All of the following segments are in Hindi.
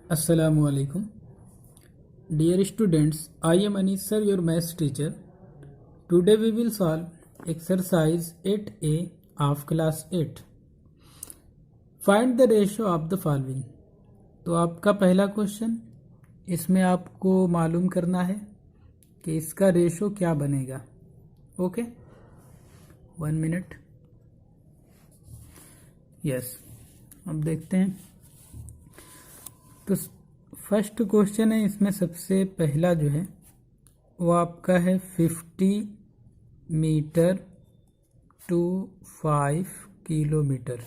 Assalamualaikum. Dear students, I am Anis sir, your maths teacher. Today we will solve exercise 8A of class 8. Find the ratio of the following. तो आपका पहला क्वेश्चन, इसमें आपको मालूम करना है कि इसका रेशो क्या बनेगा. Okay, 1 minute. यस, अब देखते हैं. तो फर्स्ट क्वेश्चन है, इसमें सबसे पहला जो है वो आपका है 50 मीटर टू 5 किलोमीटर.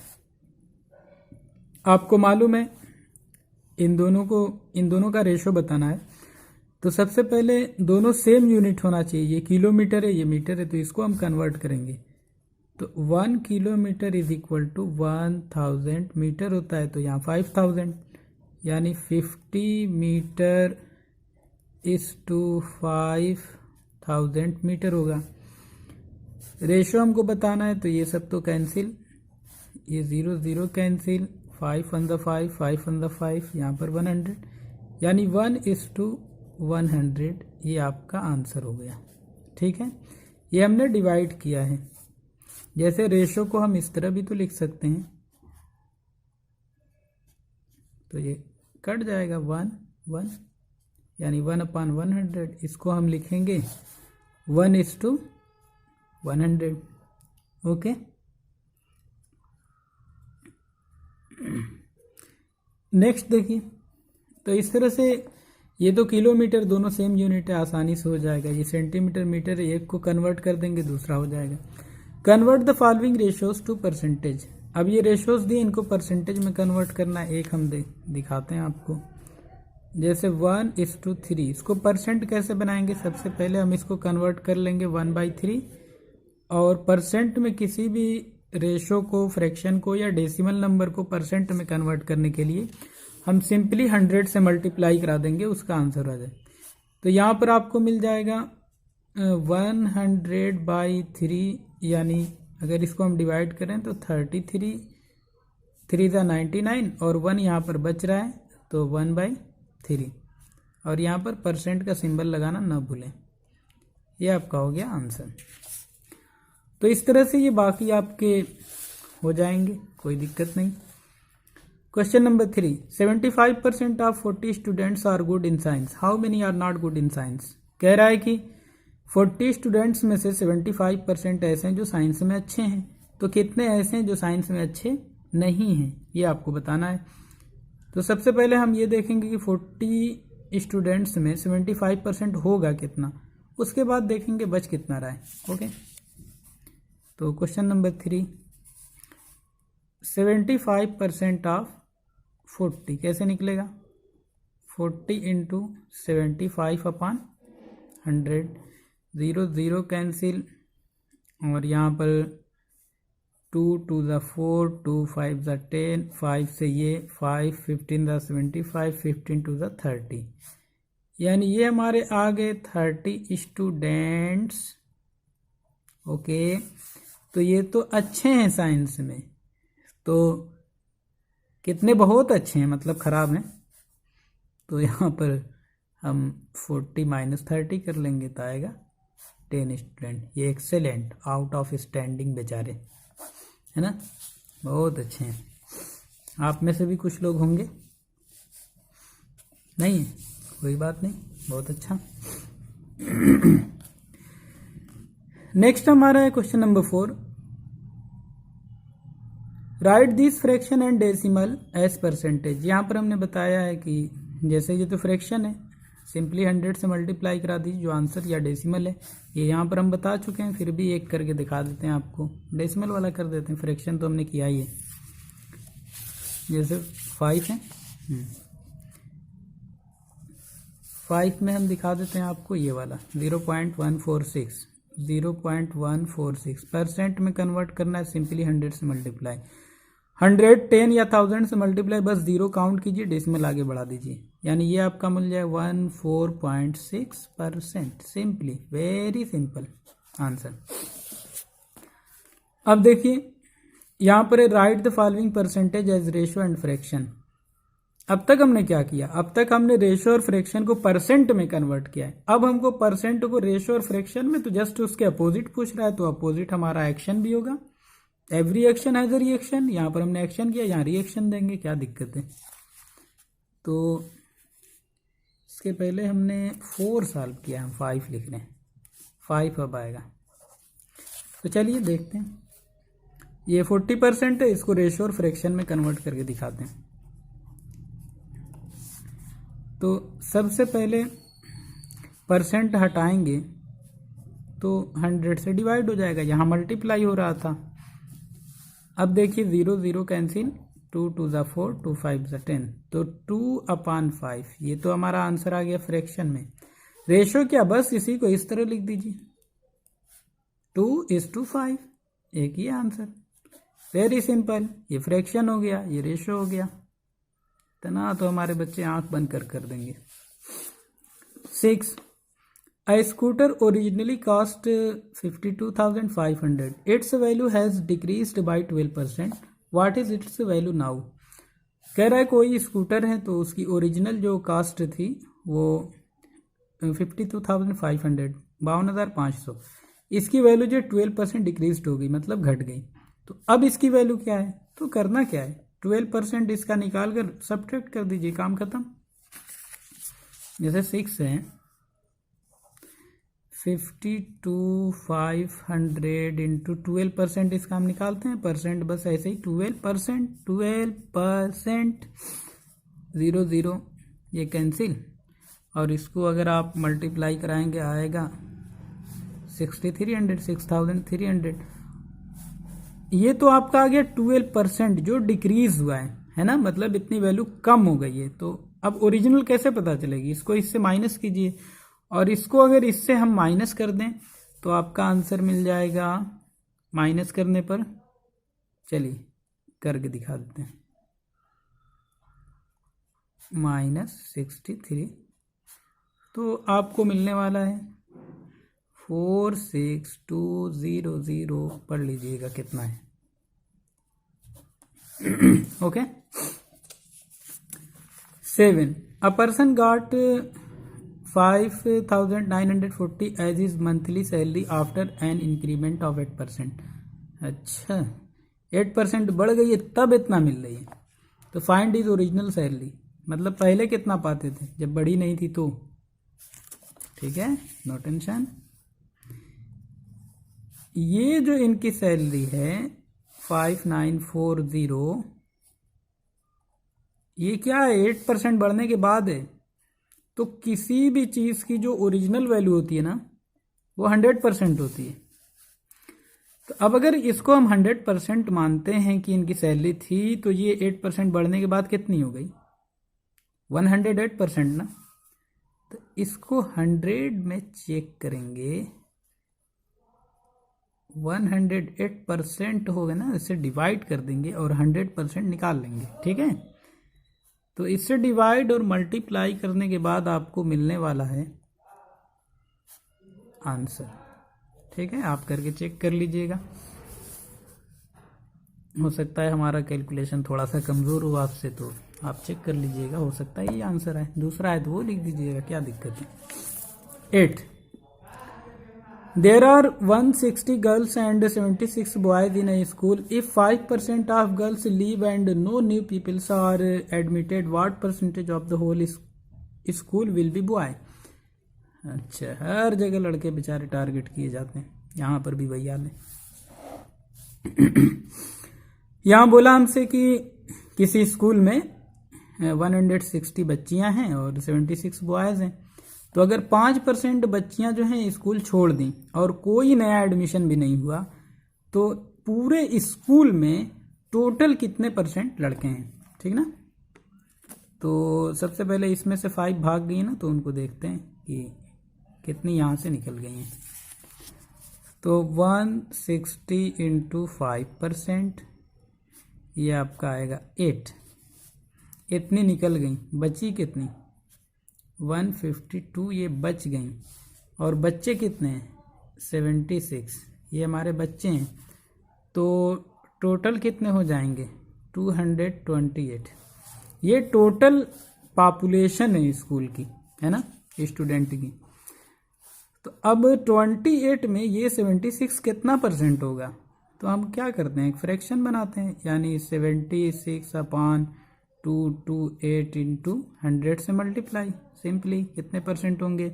आपको मालूम है इन दोनों का रेशो बताना है. तो सबसे पहले दोनों सेम यूनिट होना चाहिए. ये किलोमीटर है, ये मीटर है, तो इसको हम कन्वर्ट करेंगे. तो 1 kilometre is equal to 1000 metre होता है, तो यहाँ 5000, यानी 50 मीटर इज टू 5000 मीटर होगा. रेशो हमको बताना है, तो ये सब तो कैंसिल, ये 0 0 cancel, 5 on the 5, 5 on the 5, यहाँ पर 100, यानी 1:100. ये आपका आंसर हो गया. ठीक है, ये हमने डिवाइड किया है. जैसे रेशो को हम इस तरह भी तो लिख सकते हैं, तो ये कट जाएगा 1 1, यानी 1/100. इसको हम लिखेंगे 1:100. ओके, नेक्स्ट देखिए. तो इस तरह से ये तो किलोमीटर दोनों सेम यूनिट है, आसानी से हो जाएगा. ये सेंटीमीटर मीटर, एक को कन्वर्ट कर देंगे, दूसरा हो जाएगा. Convert the following ratios to percentage. अब ये रेशोज दिए, इनको परसेंटेज में कन्वर्ट करना है. एक हम दिखाते हैं आपको. जैसे 1:3, इसको परसेंट कैसे बनाएंगे. सबसे पहले हम इसको कन्वर्ट कर लेंगे 1/3. और परसेंट में किसी भी रेशो को, फ्रैक्शन को या डेसिमल नंबर को परसेंट में कन्वर्ट करने के लिए हम सिंपली 100 से मल्टीप्लाई करा देंगे, उसका आंसर आ जाए. तो यहाँ पर आपको मिल जाएगा 100/3, यानी अगर इसको हम डिवाइड करें तो 33, 3 × 99, और 1 यहाँ पर बच रहा है, तो 1/3. और यहाँ पर परसेंट का सिंबल लगाना ना भूलें. ये आपका हो गया आंसर. तो इस तरह से ये बाकी आपके हो जाएंगे, कोई दिक्कत नहीं. Question number 3, 75% of 40 students are good in science, how many are not good in science. कह रहा है कि 40 स्टूडेंट्स में से 75% ऐसे हैं जो साइंस में अच्छे हैं, तो कितने ऐसे हैं जो साइंस में अच्छे नहीं हैं, ये आपको बताना है. तो सबसे पहले हम ये देखेंगे कि 40 स्टूडेंट्स में 75% होगा कितना, उसके बाद देखेंगे बच कितना रहा है. ओके, तो क्वेश्चन नंबर 3, 75% ऑफ 40 कैसे निकलेगा. 40 × 75/100, 0 0 कैंसिल, और यहाँ पर 2 2 × 4, 2 5 × 10, 5 से ये 5, 15 × 75, 15 2 × 30, यानी ये हमारे आ गए 30 स्टूडेंट्स. ओके, तो ये तो अच्छे हैं साइंस में, तो कितने बहुत अच्छे हैं, मतलब खराब हैं. तो यहाँ पर हम 40 - 30 कर लेंगे, तो आएगा 10 स्टूडेंट. ये एक्सेलेंट, आउट ऑफ स्टैंडिंग बेचारे, है ना, बहुत अच्छे हैं. आप में से भी कुछ लोग होंगे नहीं, कोई बात नहीं, बहुत अच्छा. नेक्स्ट हमारा है question number 4, write this fraction and decimal as percentage. यहाँ पर हमने बताया है कि जैसे ये तो फ्रैक्शन है, सिंपली 100 से मल्टीप्लाई करा दीजिए, जो आंसर या डेसिमल है ये यहाँ पर हम बता चुके हैं, फिर भी एक करके दिखा देते हैं आपको. डेसिमल वाला कर देते हैं, फ्रैक्शन तो हमने किया ही है. जैसे 5 है, 5 में हम दिखा देते हैं आपको ये वाला 0.146, 0.146. परसेंट में कन्वर्ट करना है, सिंपली 100 से मल्टीप्लाई. 100 10 या 1000 से मल्टीप्लाई, बस 0 काउंट कीजिए, डेसिमल आगे बढ़ा दीजिए, यानी ये आपका मिल जाए 14.6%. Simply, very simple answer. अब देखिए यहाँ पर write the following percentage as ratio and fraction. अब तक हमने क्या किया, अब तक हमने रेशो और फ्रैक्शन को परसेंट में कन्वर्ट किया है। अब हमको परसेंट को रेशो और फ्रैक्शन में तो जस्ट उसके अपोजिट पूछ रहा है, तो अपोजिट हमारा एक्शन भी होगा। Every action has a reaction, यहाँ पर हमने एक्शन किया, यहाँ रिएक्शन देंगे, क्या दिक्कत है। तो इसके पहले हमने 4 सॉल्व किया, हम 5 लिख रहे हैं, 5 अब आएगा। तो चलिए देखते हैं, ये 40% है, इसको रेशो और फ्रैक्शन में कन्वर्ट करके दिखाते हैं। तो सबसे पहले परसेंट हटाएंगे तो 100 से डिवाइड हो जाएगा, यहाँ मल्टीप्लाई हो रहा था। अब देखिए 0 0 कैंसिल, 2 2 ज़ा 4, 2 5 ज़ा 10, तो 2/5, ये तो हमारा आंसर आ गया फ्रैक्शन में। रेशो क्या, बस इसी को इस तरह लिख दीजिए, 2:5, एक ही आंसर, वेरी सिंपल। ये फ्रैक्शन हो गया, ये रेशो हो गया, इतना तो हमारे बच्चे आंख बंद कर देंगे। 6, a scooter originally cost 52,500. Its value has decreased by 12%. What is its value now? कह रहा है कोई स्कूटर है तो उसकी ओरिजिनल जो कास्ट थी वो 52,500, 52,500, इसकी वैल्यू जो 12% डिक्रीज हो गई, मतलब घट गई। तो अब इसकी वैल्यू क्या है, तो करना क्या है, 12% इसका निकाल कर सब्ट्रैक्ट कर दीजिए, काम खत्म। जैसे 6 है, 52,500 इंटू 12%, इसका हम निकालते हैं, परसेंट बस ऐसे ही 12%, 12%, 0 0 ये कैंसिल, और इसको अगर आप मल्टीप्लाई कराएंगे आएगा 6,300, 6,300। ये तो आपका आ गया 12% जो डिक्रीज हुआ है ना, मतलब इतनी वैल्यू कम हो गई है। तो अब ओरिजिनल कैसे पता चलेगी, इसको इससे माइनस कीजिए, और इसको अगर इससे हम माइनस कर दें तो आपका आंसर मिल जाएगा, माइनस करने पर, चलिए करके दिखा देते हैं, -63, तो आपको मिलने वाला है 46200, पढ़ लीजिएगा कितना है। Okay. 7, a person got 5,940 as his monthly salary after an increment of 8%. अच्छा, 8% बढ़ गई है तब इतना मिल रही है। तो फाइंड इज ओरिजिनल सैलरी, मतलब पहले कितना पाते थे जब बढ़ी नहीं थी तो, ठीक है, नो टेंशन। ये जो इनकी सैलरी है 5,940, ये क्या है, 8% बढ़ने के बाद है। तो किसी भी चीज़ की जो ओरिजिनल वैल्यू होती है ना, वो 100% होती है। तो अब अगर इसको हम 100% मानते हैं कि इनकी सैलरी थी, तो ये 8% बढ़ने के बाद कितनी हो गई, 108% ना। तो इसको 100 में चेक करेंगे, 108% होगा ना, इसे डिवाइड कर देंगे और 100% निकाल लेंगे, ठीक है। तो इससे डिवाइड और मल्टीप्लाई करने के बाद आपको मिलने वाला है आंसर, ठीक है। आप करके चेक कर लीजिएगा, हो सकता है हमारा कैलकुलेशन थोड़ा सा कमज़ोर हो आपसे, तो आप चेक कर लीजिएगा, हो सकता है ये आंसर है। दूसरा है तो वो लिख दीजिएगा, क्या दिक्कत है। 8, there are 160 girls and 76 boys in a school. If 5% of girls leave and no new people are admitted, what percentage of the whole school will be boy? अच्छा, हर जगह लड़के बेचारे टारगेट किए जाते हैं, यहाँ पर भी वही हाल है। यहाँ बोला हमसे कि किसी स्कूल में 160 बच्चियां हैं और 76 बॉयज़ हैं। तो अगर 5% बच्चियां जो हैं स्कूल छोड़ दी और कोई नया एडमिशन भी नहीं हुआ, तो पूरे स्कूल में टोटल कितने % लड़के हैं, ठीक ना। तो सबसे पहले इसमें से 5 भाग गई ना, तो उनको देखते हैं कि कितनी यहाँ से निकल गई हैं। तो 160 इंटू 5%, ये आपका आएगा 8, इतनी निकल गई, बची कितनी 152, ये बच गई। और बच्चे कितने हैं 76, ये हमारे बच्चे हैं। तो टोटल कितने हो जाएंगे 228। ये टोटल पॉपुलेशन है स्कूल की, है ना, स्टूडेंट की। तो अब 28 में ये 76 कितना परसेंट होगा? तो हम क्या करते हैं, एक फ्रैक्शन बनाते हैं, यानी 76/228 इंटू 100 से मल्टीप्लाई, सिंपली कितने परसेंट होंगे?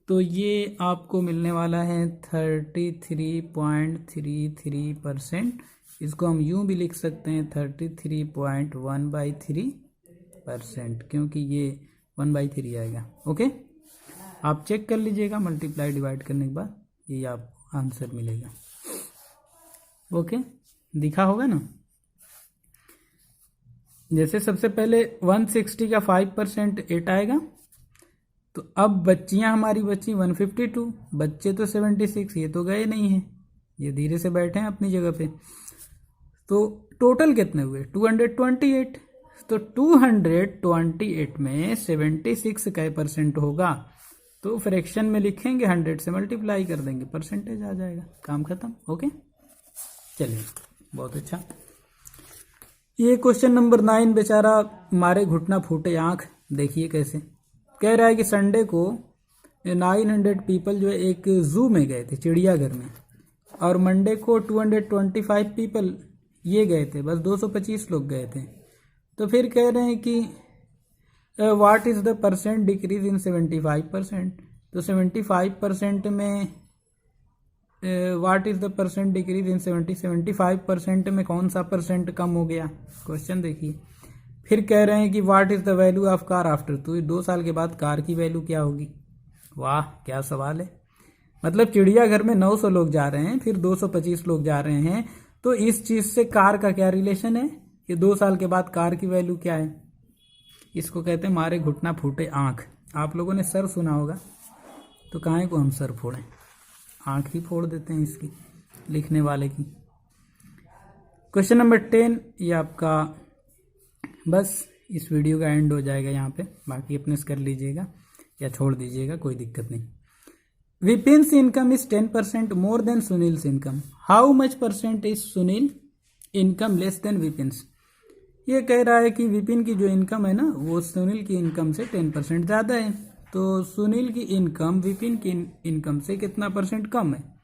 तो ये आपको मिलने वाला है 33.33%। इसको हम यूँ भी लिख सकते हैं 33.1/3%, क्योंकि ये 1/3 आएगा। ओके, आप चेक कर लीजिएगा, मल्टीप्लाई डिवाइड करने के बाद ये आपको आंसर मिलेगा। ओके, दिखा होगा ना। जैसे सबसे पहले 160 का 5% 8 आएगा। तो अब बच्चियां हमारी बच्ची 152, बच्चे तो 76, ये तो गए नहीं हैं, ये धीरे से बैठे हैं अपनी जगह पे। तो टोटल कितने हुए? 228। तो 228 में 76 का परसेंट होगा, तो फ्रैक्शन में लिखेंगे, 100 से मल्टीप्लाई कर देंगे, परसेंटेज आ जाएगा, काम खत्म। ओके, चलिए, बहुत अच्छा। ये क्वेश्चन नंबर 9 बेचारा मारे घुटना फूटे आंख, देखिए कैसे कह रहा है कि संडे को 900 पीपल जो है एक जू में गए थे, चिड़ियाघर में, और मंडे को 225 पीपल ये गए थे, बस 225 लोग गए थे। तो फिर कह रहे हैं कि what is the percent decrease in 75%। तो 75% में what is the percent decrease in 75% में कौन सा परसेंट कम हो गया? क्वेश्चन देखिए। फिर कह रहे हैं कि what is the value of car after, तो 2 साल के बाद कार की वैल्यू क्या होगी? वाह, क्या सवाल है। मतलब चिड़ियाघर में 900 लोग जा रहे हैं, फिर 225 लोग जा रहे हैं, तो इस चीज़ से कार का क्या रिलेशन है कि 2 साल के बाद कार की वैल्यू क्या है? इसको कहते हैं मारे घुटना फूटे आँख। आप लोगों ने सर सुना होगा, तो काहे को हम सर फोड़ें, आँख ही फोड़ देते हैं इसकी, लिखने वाले की। क्वेश्चन नंबर 10 ये आपका बस इस वीडियो का एंड हो जाएगा यहाँ पे, बाकी अपने से कर लीजिएगा या छोड़ दीजिएगा, कोई दिक्कत नहीं। Vipin's income is 10% more than Sunil's income, how much percent is Sunil income less than Vipin's. ये कह रहा है कि विपिन की जो इनकम है ना, वो सुनील की इनकम से 10% ज़्यादा है। तो सुनील की इनकम विपिन की इनकम से कितना परसेंट कम है?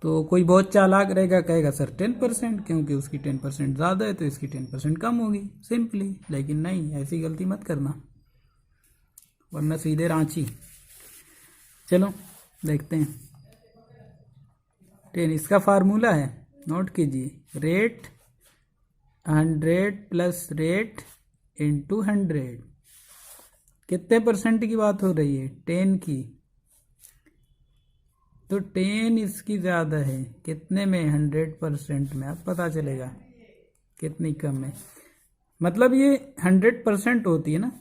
तो कोई बहुत चालाक रहेगा, कहेगा सर 10%, क्योंकि उसकी 10% ज़्यादा है तो इसकी 10% कम होगी, सिंपली। लेकिन नहीं, ऐसी गलती मत करना, वरना सीधे रांची। चलो देखते हैं। 10 इसका फार्मूला है, नोट कीजिए, रेट 100 प्लस रेट इंटू 100। कितने परसेंट की बात हो रही है? 10 की। तो 10 इसकी ज़्यादा है, कितने में? 100% में। अब पता चलेगा कितनी कम है। मतलब ये 100% होती है ना,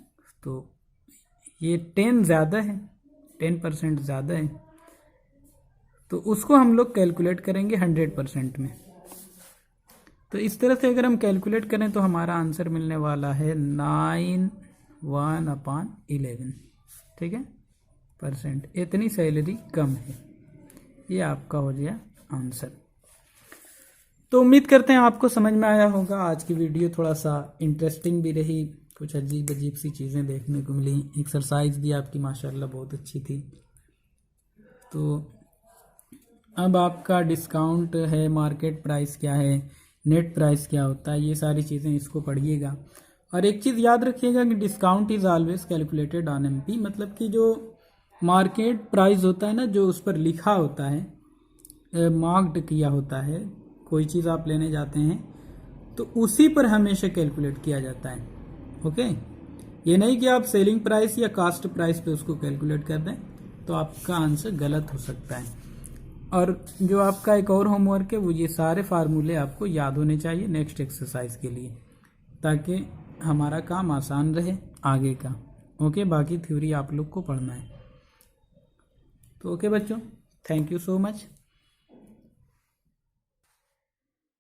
तो ये 10 ज़्यादा है, 10% ज़्यादा है, तो उसको हम लोग कैलकुलेट करेंगे 100% में। तो इस तरह से अगर हम कैलकुलेट करें तो हमारा आंसर मिलने वाला है 9/1/11, ठीक है, परसेंट। इतनी सैलरी कम है, ये आपका हो गया आंसर। तो उम्मीद करते हैं आपको समझ में आया होगा। आज की वीडियो थोड़ा सा इंटरेस्टिंग भी रही, कुछ अजीब अजीब सी चीज़ें देखने को मिली। एक्सरसाइज भी आपकी माशाल्लाह बहुत अच्छी थी। तो अब आपका डिस्काउंट है, मार्केट प्राइस क्या है, नेट प्राइस क्या होता है, ये सारी चीज़ें इसको पढ़िएगा। और एक चीज़ याद रखिएगा कि discount is always calculated on MP, मतलब कि जो मार्केट प्राइस होता है ना, जो उस पर लिखा होता है, मार्क्ड किया होता है, कोई चीज़ आप लेने जाते हैं तो उसी पर हमेशा कैलकुलेट किया जाता है। ओके, ये नहीं कि आप सेलिंग प्राइस या कास्ट प्राइस पे उसको कैलकुलेट कर दें, तो आपका आंसर गलत हो सकता है। और जो आपका एक और होमवर्क है, वो ये सारे फार्मूले आपको याद होने चाहिए नेक्स्ट एक्सरसाइज के लिए, ताकि हमारा काम आसान रहे आगे का। ओके, बाकी थ्योरी आप लोग को पढ़ना है। तो ओके बच्चों, थैंक यू सो मच।